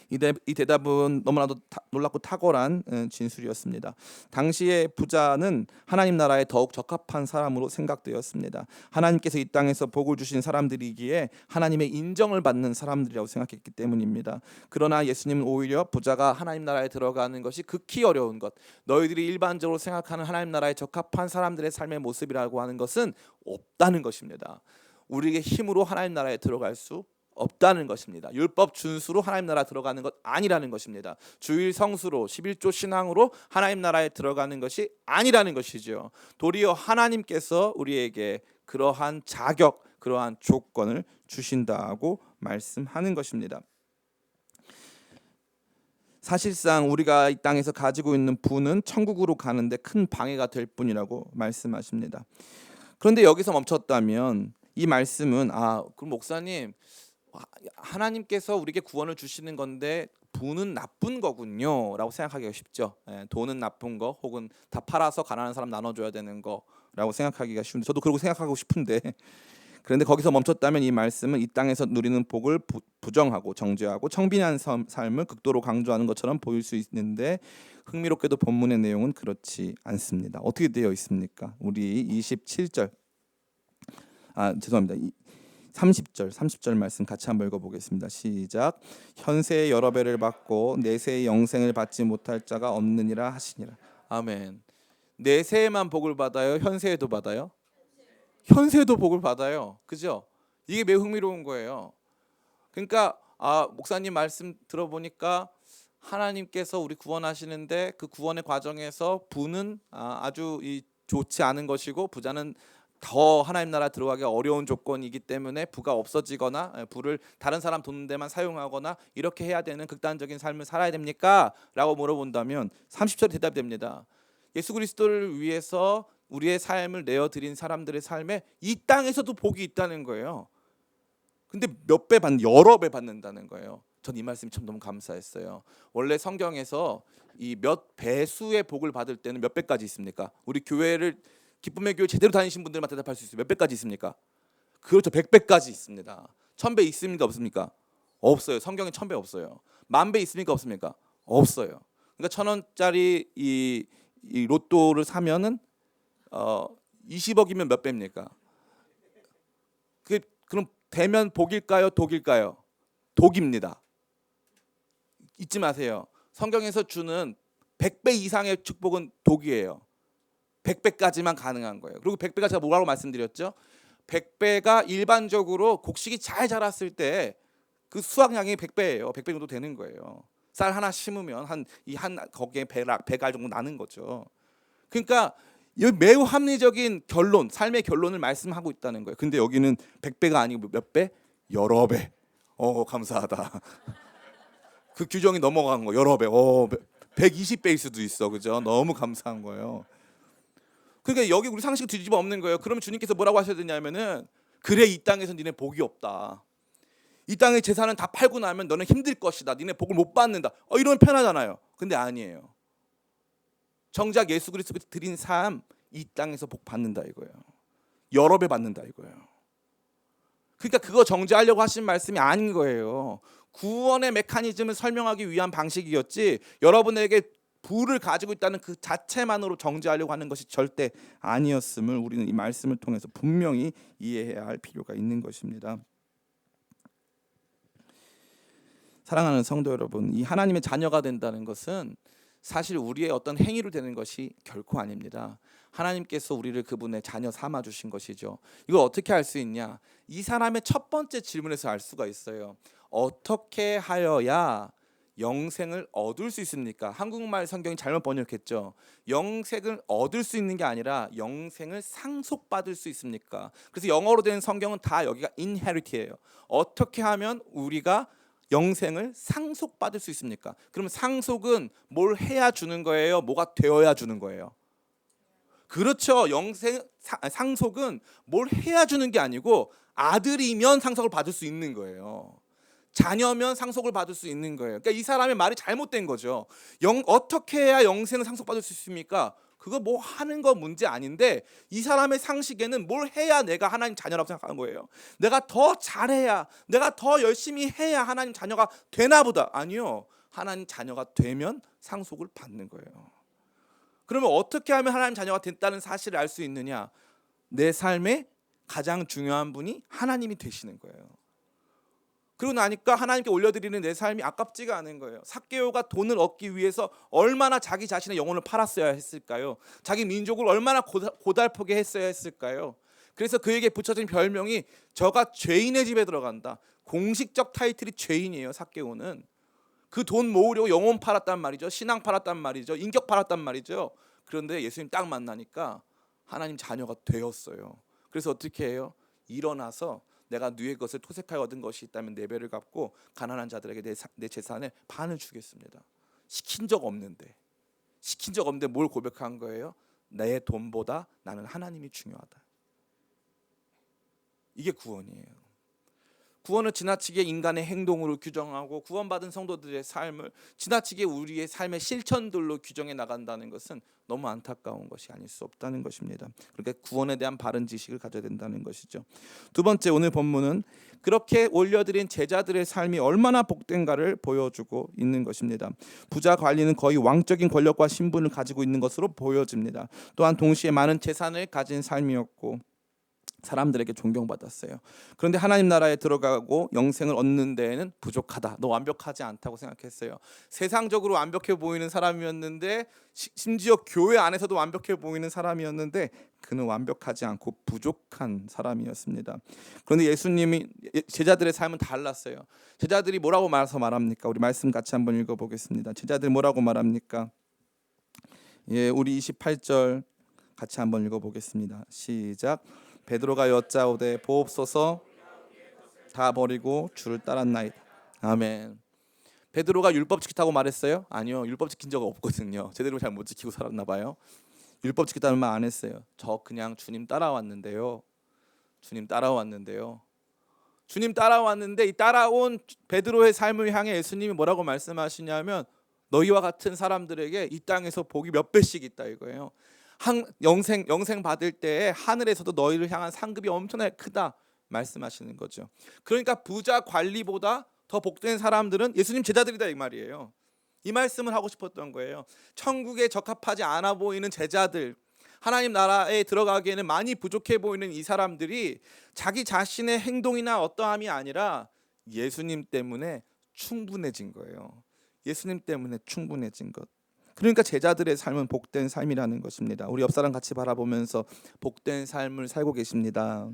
이 대답은 너무나도 놀랍고 탁월한 진술이었습니다. 당시의 부자는 하나님 나라에 더욱 적합한 사람으로 생각되었습니다. 하나님께서 이 땅에서 복을 주신 사람들이기에 하나님의 인정을 받는 사람들이라고 생각했기 때문입니다. 그러나 예수님은 오히려 부자가 하나님 나라에 들어가는 것이 극히 어려운 것, 너희들이 일반적으로 생각하는 하나님 나라에 적합한 사람들의 삶의 모습이라고 하는 것은 없다는 것입니다. 우리의 힘으로 하나님 나라에 들어갈 수 없다는 것입니다. 율법 준수로 하나님 나라 들어가는 것 아니라는 것입니다. 주일 성수로 11조 신앙으로 하나님 나라에 들어가는 것이 아니라는 것이죠. 도리어 하나님께서 우리에게 그러한 자격, 그러한 조건을 주신다고 말씀하는 것입니다. 사실상 우리가 이 땅에서 가지고 있는 부는 천국으로 가는데 큰 방해가 될 뿐이라고 말씀하십니다. 그런데 여기서 멈췄다면 이 말씀은 그럼 목사님 하나님께서 우리에게 구원을 주시는 건데 부는 나쁜 거군요 라고 생각하기가 쉽죠. 돈은 나쁜 거 혹은 다 팔아서 가난한 사람 나눠줘야 되는 거라고 생각하기가 쉬운데 저도 그러고 생각하고 싶은데 그런데 거기서 멈췄다면 이 말씀은 이 땅에서 누리는 복을 부정하고 정죄하고 청빈한 삶을 극도로 강조하는 것처럼 보일 수 있는데 흥미롭게도 본문의 내용은 그렇지 않습니다. 어떻게 되어 있습니까? 우리 27절 30절 말씀 같이 한번 읽어보겠습니다. 시작. 현세의 여러 배를 받고 내세의 영생을 받지 못할 자가 없느니라 하시니라. 아멘. 내세에만 복을 받아요? 현세에도 받아요? 현세에도 복을 받아요. 그죠? 이게 매우 흥미로운 거예요. 그러니까 목사님 말씀 들어보니까 하나님께서 우리 구원하시는데 그 구원의 과정에서 부는 아주 좋지 않은 것이고 부자는 더 하나님 나라 들어가기 어려운 조건이기 때문에 부가 없어지거나 부를 다른 사람 돕는 데만 사용하거나 이렇게 해야 되는 극단적인 삶을 살아야 됩니까? 라고 물어본다면 30절에 대답이 됩니다. 예수 그리스도를 위해서 우리의 삶을 내어드린 사람들의 삶에 이 땅에서도 복이 있다는 거예요. 근데 몇 배 받는, 여러 배 받는다는 거예요. 전 이 말씀이 참 너무 감사했어요. 원래 성경에서 이 몇 배수의 복을 받을 때는 몇 배까지 있습니까? 우리 교회를 기쁨의 교회 제대로 다니신 분들만 대답할 수 있어요. 몇 배까지 있습니까? 그렇죠. 100배까지 있습니다. 1000배 있습니까? 없습니까? 없어요. 성경에 1000배 없어요. 10,000배 있습니까? 없습니까? 없어요. 그러니까 1,000원짜리 이 로또를 사면은 20억이면 몇 배입니까? 그럼 되면 복일까요? 독일까요? 독입니다. 잊지 마세요. 성경에서 주는 100배 이상의 축복은 독이에요. 100배까지만 가능한 거예요. 그리고 100배가 제가 뭐라고 말씀드렸죠? 100배가 일반적으로 곡식이 잘 자랐을 때 그 수확량이 100배예요. 100배 정도 되는 거예요. 쌀 하나 심으면 거기에 배갈 정도 나는 거죠. 그러니까 매우 합리적인 결론, 삶의 결론을 말씀하고 있다는 거예요. 근데 여기는 100배가 아니고 몇 배? 여러 배. 감사하다. 그 규정이 넘어간 거 여러 배. 120배일 수도 있어. 그죠? 너무 감사한 거예요. 그러니까 여기 우리 상식 뒤집어 엎는 거예요. 그러면 주님께서 뭐라고 하셔야 되냐면은 그래 이 땅에서 니네 복이 없다. 이 땅의 재산은 다 팔고 나면 너는 힘들 것이다. 니네 복을 못 받는다. 이러면 편하잖아요. 근데 아니에요. 정작 예수 그리스도가 드린 삶 이 땅에서 복 받는다 이거예요. 여러 배 받는다 이거예요. 그러니까 그거 정죄하려고 하신 말씀이 아닌 거예요. 구원의 메커니즘을 설명하기 위한 방식이었지 여러분에게 부를 가지고 있다는 그 자체만으로 정죄하려고 하는 것이 절대 아니었음을 우리는 이 말씀을 통해서 분명히 이해해야 할 필요가 있는 것입니다. 사랑하는 성도 여러분, 이 하나님의 자녀가 된다는 것은 사실 우리의 어떤 행위로 되는 것이 결코 아닙니다. 하나님께서 우리를 그분의 자녀 삼아 주신 것이죠. 이걸 어떻게 알 수 있냐? 이 사람의 첫 번째 질문에서 알 수가 있어요. 어떻게 하여야 영생을 얻을 수 있습니까? 한국말 성경이 잘못 번역했죠. 영생을 얻을 수 있는 게 아니라 영생을 상속받을 수 있습니까? 그래서 영어로 된 성경은 다 여기가 inherit이에요. 어떻게 하면 우리가 영생을 상속받을 수 있습니까? 그러면 상속은 뭘 해야 주는 거예요? 뭐가 되어야 주는 거예요? 그렇죠. 상속은 뭘 해야 주는 게 아니고 아들이면 상속을 받을 수 있는 거예요. 자녀면 상속을 받을 수 있는 거예요. 그러니까 이 사람의 말이 잘못된 거죠. 어떻게 해야 영생을 상속받을 수 있습니까? 그거 뭐 하는 거 문제 아닌데 이 사람의 상식에는 뭘 해야 내가 하나님 자녀라고 생각하는 거예요. 내가 더 잘해야, 내가 더 열심히 해야 하나님 자녀가 되나 보다. 아니요. 하나님 자녀가 되면 상속을 받는 거예요. 그러면 어떻게 하면 하나님 자녀가 됐다는 사실을 알 수 있느냐? 내 삶에 가장 중요한 분이 하나님이 되시는 거예요. 그러고 나니까 하나님께 올려드리는 내 삶이 아깝지가 않은 거예요. 삭개오가 돈을 얻기 위해서 얼마나 자기 자신의 영혼을 팔았어야 했을까요? 자기 민족을 얼마나 고달프게 했어야 했을까요? 그래서 그에게 붙여진 별명이 저가 죄인의 집에 들어간다. 공식적 타이틀이 죄인이에요. 삭개오는. 그 돈 모으려고 영혼 팔았단 말이죠. 신앙 팔았단 말이죠. 인격 팔았단 말이죠. 그런데 예수님 딱 만나니까 하나님 자녀가 되었어요. 그래서 어떻게 해요? 일어나서 내가 누의 것을 토색하여 얻은 것이 있다면 네 배를 갚고 가난한 자들에게 내 재산의 반을 주겠습니다. 시킨 적 없는데 뭘 고백한 거예요? 내 돈보다 나는 하나님이 중요하다. 이게 구원이에요. 구원을 지나치게 인간의 행동으로 규정하고 구원받은 성도들의 삶을 지나치게 우리의 삶의 실천들로 규정해 나간다는 것은 너무 안타까운 것이 아닐 수 없다는 것입니다. 그러니까 구원에 대한 바른 지식을 가져야 된다는 것이죠. 두 번째, 오늘 본문은 그렇게 올려드린 제자들의 삶이 얼마나 복된가를 보여주고 있는 것입니다. 부자 관리는 거의 왕적인 권력과 신분을 가지고 있는 것으로 보여집니다. 또한 동시에 많은 재산을 가진 삶이었고 사람들에게 존경받았어요. 그런데 하나님 나라에 들어가고 영생을 얻는 데에는 부족하다. 너 완벽하지 않다고 생각했어요. 세상적으로 완벽해 보이는 사람이었는데 심지어 교회 안에서도 완벽해 보이는 사람이었는데 그는 완벽하지 않고 부족한 사람이었습니다. 그런데 예수님이 제자들의 삶은 달랐어요. 제자들이 뭐라고 말합니까? 우리 말씀 같이 한번 읽어보겠습니다. 제자들 뭐라고 말합니까? 우리 28절 같이 한번 읽어보겠습니다. 시작. 베드로가 여짜오되 보옵소서 다 버리고 주를 따랐나이다. 아멘. 베드로가 율법 지키다고 말했어요? 아니요. 율법 지킨 적 없거든요. 제대로 잘 못 지키고 살았나 봐요. 율법 지키다는 말 안 했어요. 저 그냥 주님 따라왔는데요. 주님 따라왔는데 이 따라온 베드로의 삶을 향해 예수님이 뭐라고 말씀하시냐면 너희와 같은 사람들에게 이 땅에서 복이 몇 배씩 있다 이거예요. 영생 받을 때 하늘에서도 너희를 향한 상급이 엄청나게 크다 말씀하시는 거죠. 그러니까 부자 관리보다 더 복된 사람들은 예수님 제자들이다 이 말이에요. 이 말씀을 하고 싶었던 거예요. 천국에 적합하지 않아 보이는 제자들, 하나님 나라에 들어가기에는 많이 부족해 보이는 이 사람들이 자기 자신의 행동이나 어떠함이 아니라 예수님 때문에 충분해진 거예요. 예수님 때문에 충분해진 것. 그러니까 제자들의 삶은 복된 삶이라는 것입니다. 우리 옆사람 같이 바라보면서 복된 삶을 살고 계십니다.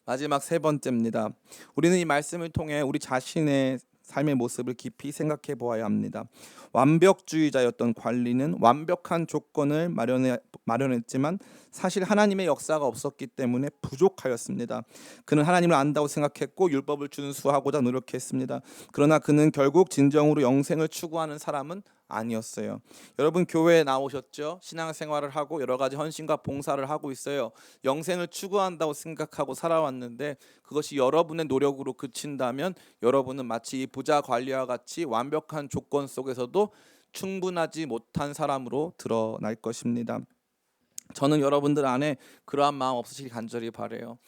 마지막 세 번째입니다. 우리는 이 말씀을 통해 우리 자신의 삶의 모습을 깊이 생각해 보아야 합니다. 완벽주의자였던 관리는 완벽한 조건을 마련했지만 사실 하나님의 역사가 없었기 때문에 부족하였습니다. 그는 하나님을 안다고 생각했고 율법을 준수하고자 노력했습니다. 그러나 그는 결국 진정으로 영생을 추구하는 사람은 아니었어요. 여러분 교회에 나오셨죠? 신앙생활을 하고 여러 가지 헌신과 봉사를 하고 있어요. 영생을 추구한다고 생각하고 살아왔는데 그것이 여러분의 노력으로 그친다면 여러분은 마치 이 부자 관리와 같이 완벽한 조건 속에서도 충분하지 못한 사람으로 드러날 것입니다. 저는 여러분들 안에 그러한 마음 없으시길 간절히 바라요.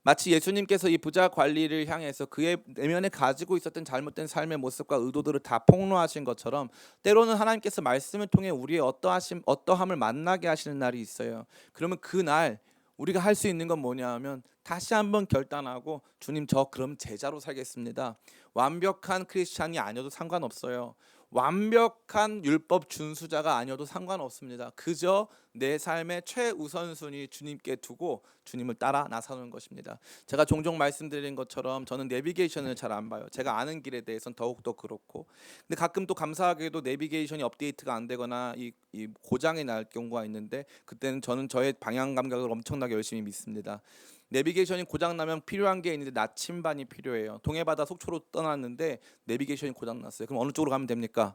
마치 예수님께서 이 부자 관리를 향해서 그의 내면에 가지고 있었던 잘못된 삶의 모습과 의도들을 다 폭로하신 것처럼 때로는 하나님께서 말씀을 통해 우리의 어떠함을 만나게 하시는 날이 있어요. 그러면 그날 우리가 할 수 있는 건 뭐냐 하면 다시 한번 결단하고 주님 저 그럼 제자로 살겠습니다. 완벽한 크리스찬이 아니어도 상관없어요. 완벽한 율법 준수자가 아니어도 상관없습니다. 그저 내 삶의 최우선순위 주님께 두고 주님을 따라 나서는 것입니다. 제가 종종 말씀드린 것처럼 저는 내비게이션을 잘 안 봐요. 제가 아는 길에 대해서는 더욱더 그렇고, 근데 가끔 또 감사하게도 내비게이션이 업데이트가 안 되거나 이 고장이 날 경우가 있는데, 그때는 저는 저의 방향 감각을 엄청나게 열심히 믿습니다. 내비게이션이 고장 나면 필요한 게 있는데 나침반이 필요해요. 동해바다 속초로 떠났는데 내비게이션이 고장 났어요. 그럼 어느 쪽으로 가면 됩니까?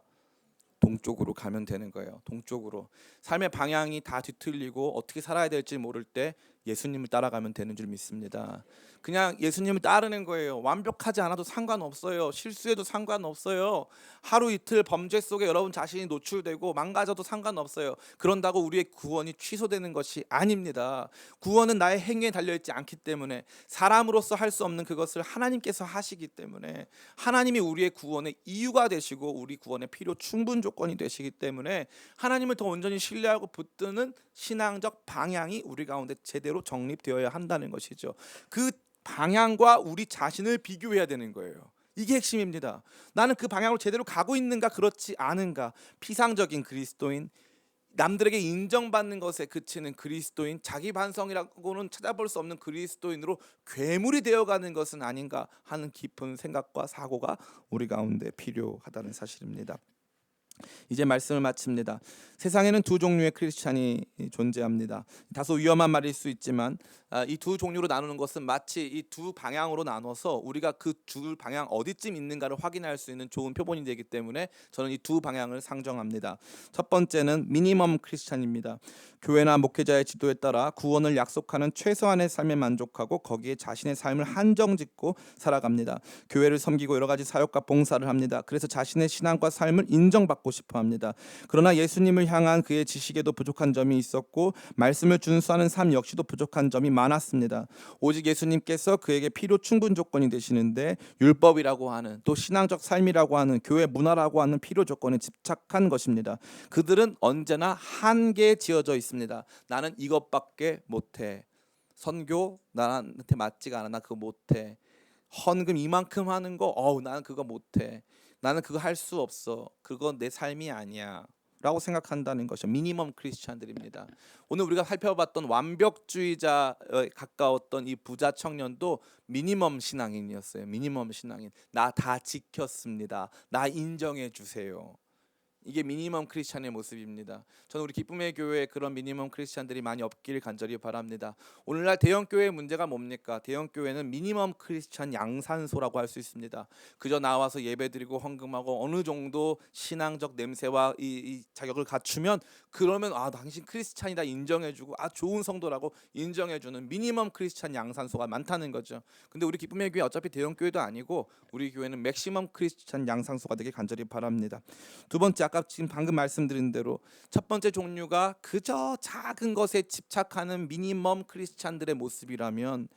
동쪽으로 가면 되는 거예요. 동쪽으로. 삶의 방향이 다 뒤틀리고 어떻게 살아야 될지 모를 때 예수님을 따라가면 되는 줄 믿습니다. 그냥 예수님을 따르는 거예요. 완벽하지 않아도 상관없어요. 실수해도 상관없어요. 하루 이틀 범죄 속에 여러분 자신이 노출되고 망가져도 상관없어요. 그런다고 우리의 구원이 취소되는 것이 아닙니다. 구원은 나의 행위에 달려있지 않기 때문에, 사람으로서 할 수 없는 그것을 하나님께서 하시기 때문에, 하나님이 우리의 구원의 이유가 되시고 우리 구원의 필요 충분 조건이 되시기 때문에 하나님을 더 온전히 신뢰하고 붙드는 신앙적 방향이 우리 가운데 제대로 정립되어야 한다는 것이죠. 그 방향과 우리 자신을 비교해야 되는 거예요. 이게 핵심입니다. 나는 그 방향으로 제대로 가고 있는가, 그렇지 않은가. 피상적인 그리스도인, 남들에게 인정받는 것에 그치는 그리스도인, 자기 반성이라고는 찾아볼 수 없는 그리스도인으로 괴물이 되어가는 것은 아닌가 하는 깊은 생각과 사고가 우리 가운데 필요하다는 사실입니다. 이제 말씀을 마칩니다. 세상에는 두 종류의 크리스찬이 존재합니다. 다소 위험한 말일 수 있지만 이 두 종류로 나누는 것은 마치 이 두 방향으로 나눠서 우리가 그 두 방향 어디쯤 있는가를 확인할 수 있는 좋은 표본이 되기 때문에 저는 이 두 방향을 상정합니다. 첫 번째는 미니멈 크리스찬입니다. 교회나 목회자의 지도에 따라 구원을 약속하는 최소한의 삶에 만족하고 거기에 자신의 삶을 한정짓고 살아갑니다. 교회를 섬기고 여러 가지 사역과 봉사를 합니다. 그래서 자신의 신앙과 삶을 인정받고 싶어 합니다. 그러나 예수님을 향한 그의 지식에도 부족한 점이 있었고 말씀을 준수하는 삶 역시도 부족한 점이 많았습니다. 오직 예수님께서 그에게 필요 충분 조건이 되시는데, 율법이라고 하는, 또 신앙적 삶이라고 하는, 교회 문화라고 하는 필요 조건에 집착한 것입니다. 그들은 언제나 한계에 지어져 있습니다. 나는 이것밖에 못해. 선교 나한테 맞지가 않아. 나 그거 못해. 헌금 이만큼 하는 거, 나는 그거 못해. 나는 그거 할 수 없어. 그건 내 삶이 아니야. 라고 생각한다는 것이 미니멈 크리스찬들입니다. 오늘 우리가 살펴봤던 완벽주의자에 가까웠던 이 부자 청년도 미니멈 신앙인이었어요. 미니멈 신앙인. 나 다 지켰습니다. 나 인정해 주세요. 이게 미니멈 크리스찬의 모습입니다. 저는 우리 기쁨의 교회에 그런 미니멈 크리스찬들이 많이 없기를 간절히 바랍니다. 오늘날 대형 교회의 문제가 뭡니까? 대형 교회는 미니멈 크리스찬 양산소라고 할 수 있습니다. 그저 나와서 예배드리고 헌금하고 어느 정도 신앙적 냄새와 이 자격을 갖추면, 그러면 당신 크리스찬이다 인정해주고 좋은 성도라고 인정해주는 미니멈 크리스찬 양산소가 많다는 거죠. 근데 우리 기쁨의 교회 어차피 대형 교회도 아니고 우리 교회는 맥시멈 크리스찬 양산소가 되길 간절히 바랍니다. 두 번째, 아까 지금 방금 말씀드린 대로 첫 번째 종류가 그저 작은 것에 집착하는 미니멈 크리스찬들의 모습이라면,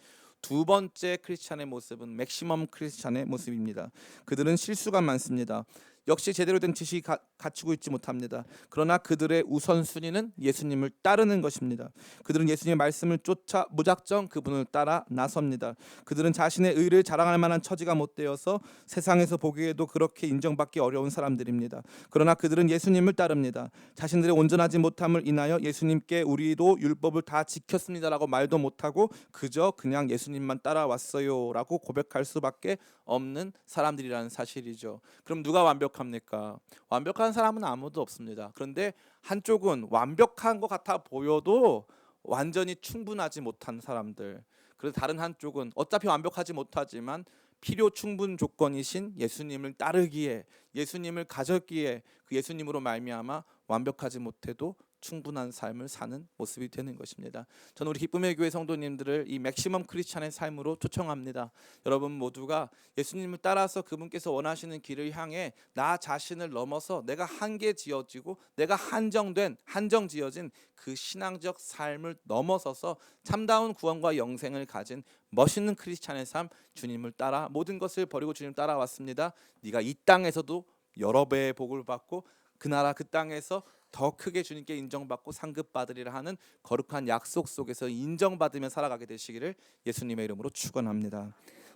두 번째 크리스찬의 모습은 맥시멈 크리스찬의 모습입니다. 그들은 실수가 많습니다. 역시 제대로 된 지식이 갖추고 있지 못합니다. 그러나 그들의 우선순위는 예수님을 따르는 것입니다. 그들은 예수님의 말씀을 쫓아 무작정 그분을 따라 나섭니다. 그들은 자신의 의를 자랑할 만한 처지가 못 되어서 세상에서 보기에도 그렇게 인정받기 어려운 사람들입니다. 그러나 그들은 예수님을 따릅니다. 자신들의 온전하지 못함을 인하여 예수님께 우리도 율법을 다 지켰습니다라고 말도 못하고 그저 그냥 예수님만 따라왔어요 라고 고백할 수밖에 없는 사람들이라는 사실이죠. 그럼 누가 완벽합니까? 완벽한 사람은 아무도 없습니다. 그런데 한쪽은 완벽한 것 같아 보여도 완전히 충분하지 못한 사람들, 그래서 다른 한쪽은 어차피 완벽하지 못하지만 필요 충분 조건이신 예수님을 따르기에, 예수님을 가졌기에 그 예수님으로 말미암아 완벽하지 못해도 충분한 삶을 사는 모습이 되는 것입니다. 저는 우리 기쁨의 교회 성도님들을 이 맥시멈 크리스찬의 삶으로 초청합니다. 여러분 모두가 예수님을 따라서 그분께서 원하시는 길을 향해 나 자신을 넘어서 내가 한계 지어지고 내가 한정 지어진 그 신앙적 삶을 넘어서서 참다운 구원과 영생을 가진 멋있는 크리스찬의 삶, 주님을 따라 모든 것을 버리고 주님 따라왔습니다. 네가 이 땅에서도 여러 배의 복을 받고 그 나라 그 땅에서 더 크게 주님께 인정받고 상급받으리라 하는 거룩한 약속 속에서 인정받으며 살아가게 되시기를 예수님의 이름으로 축원합니다.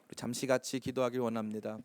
우리 잠시 같이 기도하길 원합니다.